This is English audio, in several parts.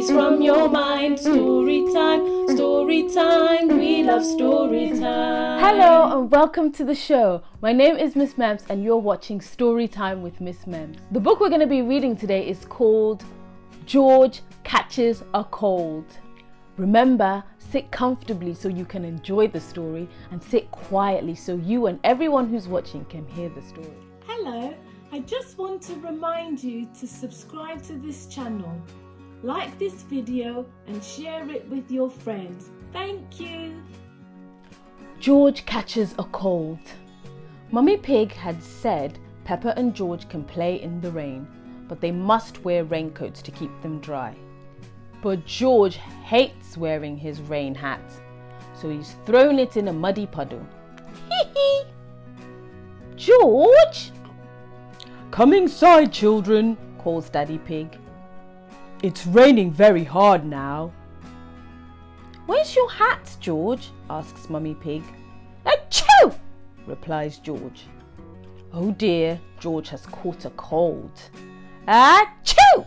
stories from your mind. Story time, we love story time. Hello and welcome to the show. My name is Miss Mems and you're watching Story Time with Miss Mems. The book we're going to be reading today is called George Catches a Cold. Remember, sit comfortably so you can enjoy the story, and sit quietly so you and everyone who's watching can hear the story. Hello, I just want to remind you to subscribe to this channel, like this video and share it with your friends. Thank you. George catches a cold. Mummy Pig had said Peppa and George can play in the rain, but they must wear raincoats to keep them dry. But George hates wearing his rain hat, so he's thrown it in a muddy puddle. Hee hee! George! Come inside, children, calls Daddy Pig. It's raining very hard now. Where's your hat, George? Asks Mummy Pig. Achoo! Replies George. Oh dear, George has caught a cold. Achoo!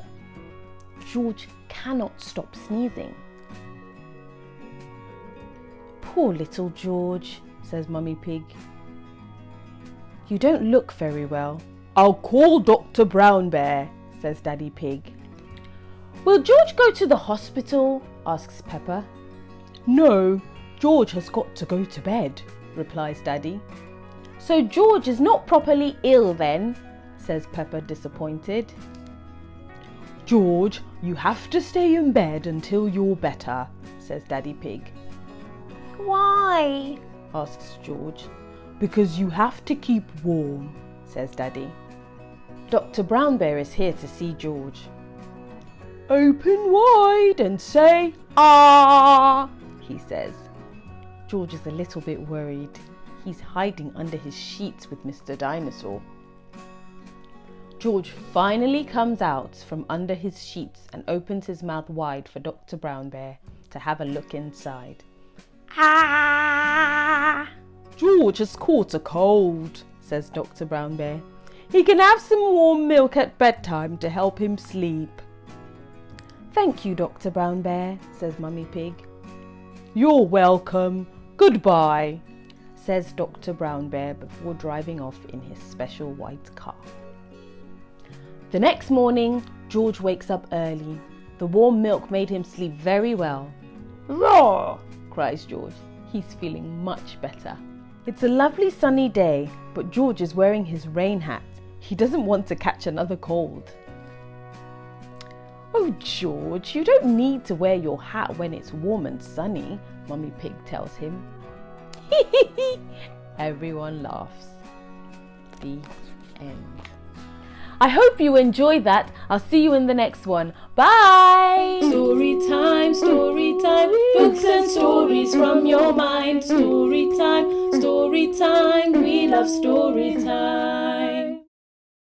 George cannot stop sneezing. Poor little George, says Mummy Pig. You don't look very well. I'll call Dr. Brown Bear, says Daddy Pig. Will George go to the hospital? Asks Peppa. No, George has got to go to bed, replies Daddy. So George is not properly ill then, says Peppa, disappointed. George, you have to stay in bed until you're better, says Daddy Pig. Why? Asks George. Because you have to keep warm, says Daddy. Dr. Brown Bear is here to see George. Open wide and say, ah, he says. George is a little bit worried. He's hiding under his sheets with Mr. Dinosaur. George finally comes out from under his sheets and opens his mouth wide for Dr. Brown Bear to have a look inside. Ah! George has caught a cold, says Dr. Brown Bear. He can have some warm milk at bedtime to help him sleep. Thank you, Dr. Brown Bear, says Mummy Pig. You're welcome. Goodbye, says Dr. Brown Bear before driving off in his special white car. The next morning, George wakes up early. The warm milk made him sleep very well. Roar! Cries George. He's feeling much better. It's a lovely sunny day, but George is wearing his rain hat. He doesn't want to catch another cold. Oh, George, you don't need to wear your hat when it's warm and sunny, Mummy Pig tells him. Everyone laughs. The end. I hope you enjoyed that. I'll see you in the next one. Bye! Story time, books and stories from your mind. Story time, we love story time.